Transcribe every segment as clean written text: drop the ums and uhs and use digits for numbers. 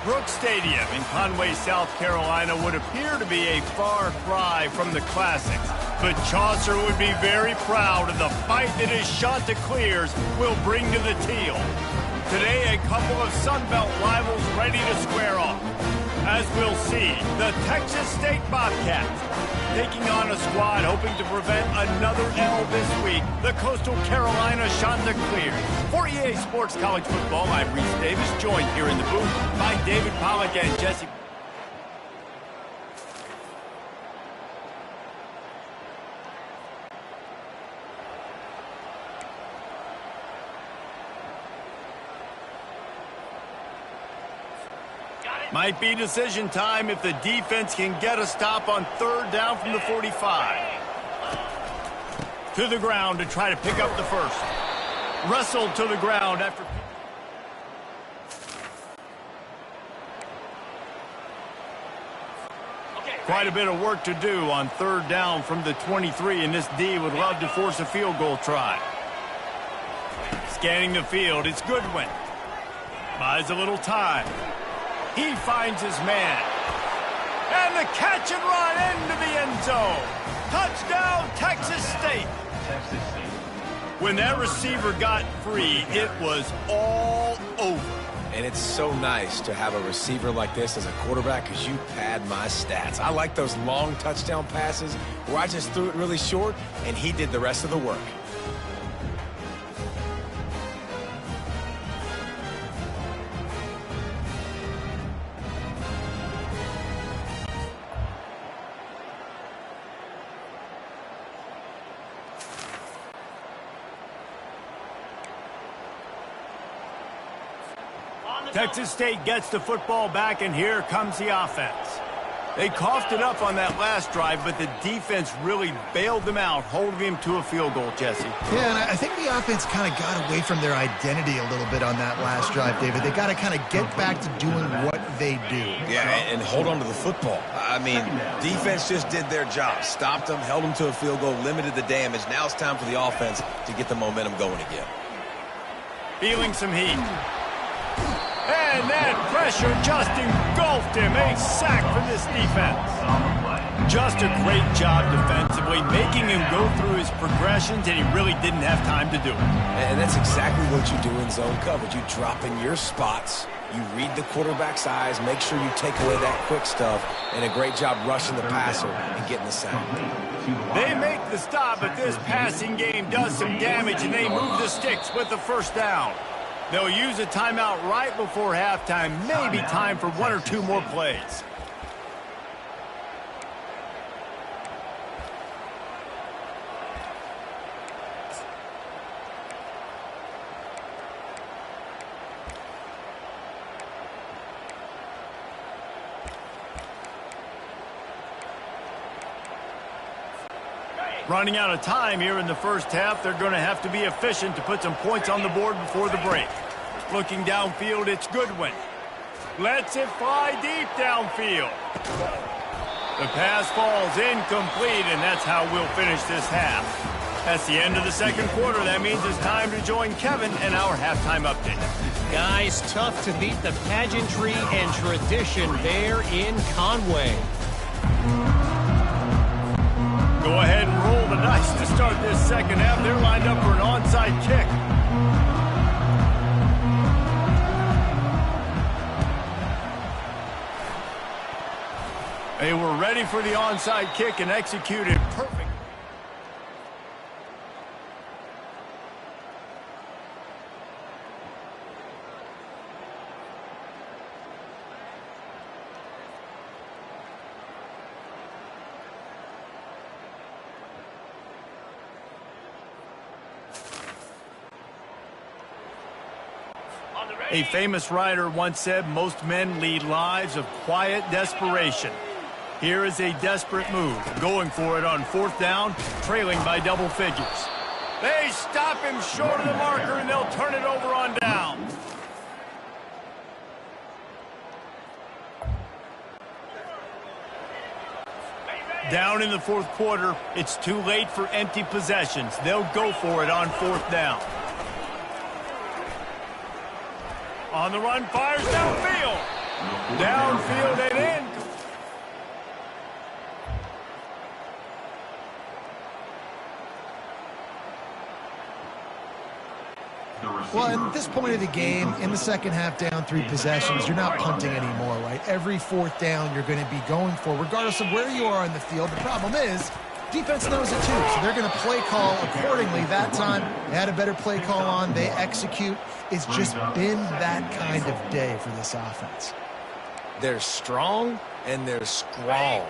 Brooks Stadium in Conway, South Carolina would appear to be a far cry from the classics, but Chaucer would be very proud of the fight that his Chanticleers will bring to the teal. Today, a couple of Sun Belt rivals ready to square off. As we'll see, the Texas State Bobcats taking on a squad hoping to prevent another L this week, the Coastal Carolina Chanticleers. For EA Sports College Football, I'm Reese Davis, joined here in the booth by David Pollack and Jesse. Might be decision time if the defense can get a stop on third down from the 45. To the ground to try to pick up the first. Wrestled to the ground after... Quite a bit of work to do on third down from the 23, and this D would love to force a field goal try. Scanning the field, it's Goodwin. Buys a little time. He finds his man. And the catch and run into the end zone. Touchdown, Texas State. When that receiver got free, it was all over. And it's so nice to have a receiver like this as a quarterback because you pad my stats. I like those long touchdown passes where I just threw it really short and he did the rest of the work. Texas State gets the football back, and here comes the offense. They coughed it up on that last drive, but the defense really bailed them out, holding him to a field goal, Jesse. Yeah, and I think the offense kind of got away from their identity a little bit on that last drive, David. They got to kind of get back to doing what they do. Yeah, and hold on to the football. I mean, defense just did their job. Stopped them, held them to a field goal, limited the damage. Now it's time for the offense to get the momentum going again. Feeling some heat. And that pressure just engulfed him. A sack for this defense. Just a great job defensively, making him go through his progressions, and he really didn't have time to do it. And that's exactly what you do in zone coverage. You drop in your spots, you read the quarterback's eyes, make sure you take away that quick stuff, and a great job rushing the passer and getting the sack. They make the stop, but this passing game does some damage, and they move the sticks with the first down. They'll use a timeout right before halftime, maybe time for one or two more plays. Running out of time here in the first half, they're going to have to be efficient to put some points on the board before the break. Looking downfield, it's Goodwin. Lets it fly deep downfield. The pass falls incomplete, and that's how we'll finish this half. That's the end of the second quarter. That means it's time to join Kevin and our halftime update. Guys, tough to beat the pageantry and tradition there in Conway. nice to start this second half. They're lined up for an onside kick. They were ready for the onside kick and executed perfect. A famous writer once said most men lead lives of quiet desperation. Here is a desperate move, going for it on 4th down, trailing by double figures. They stop him short of the marker, and they'll turn it over on down. Down in the 4th quarter, it's too late for empty possessions. They'll go for it on 4th down. On the run, fires downfield. Downfield and in. Well, at this point of the game, in the second half, down 3 possessions, you're not punting anymore, right? Every 4th down you're going to be going for, regardless of where you are on the field. The problem is, defense knows it too, so they're going to play call accordingly. That time, they had a better play call on. They execute. It's just been that kind of day for this offense. They're strong and they're strong.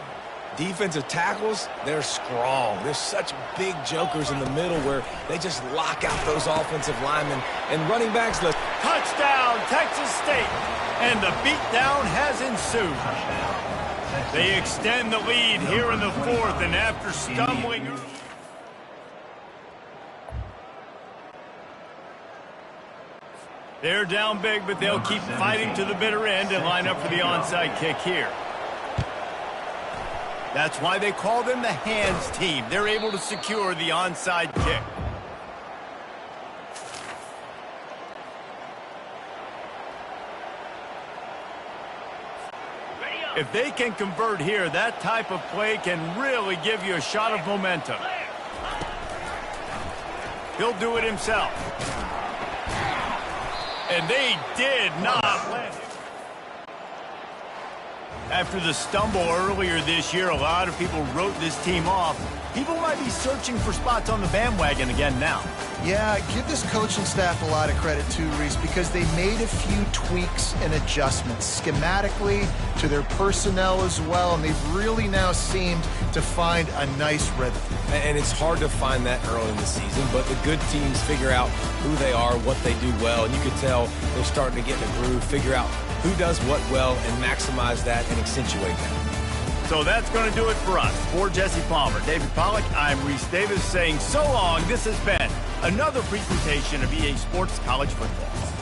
Defensive tackles, they're strong. There's such big jokers in the middle where they just lock out those offensive linemen. And running backs, look. Touchdown, Texas State. And the beatdown has ensued. They extend the lead here in the 4th, and after stumbling early. They're down big, but they'll keep fighting to the bitter end and line up for the onside kick here. That's why they call them the hands team. They're able to secure the onside kick. If they can convert here, that type of play can really give you a shot of momentum. He'll do it himself. And they did not land him. After the stumble earlier this year, a lot of people wrote this team off. People might be searching for spots on the bandwagon again now. Yeah, give this coaching staff a lot of credit too, Reese, because they made a few tweaks and adjustments schematically to their personnel as well, and they've really now seemed to find a nice rhythm. And it's hard to find that early in the season, but the good teams figure out who they are, what they do well, and you can tell they're starting to get in a groove, figure out who does what well, and maximize that and accentuate that. So that's going to do it for us. For Jesse Palmer, David Pollack, I'm Reese Davis saying so long. This has been another presentation of EA Sports College Football.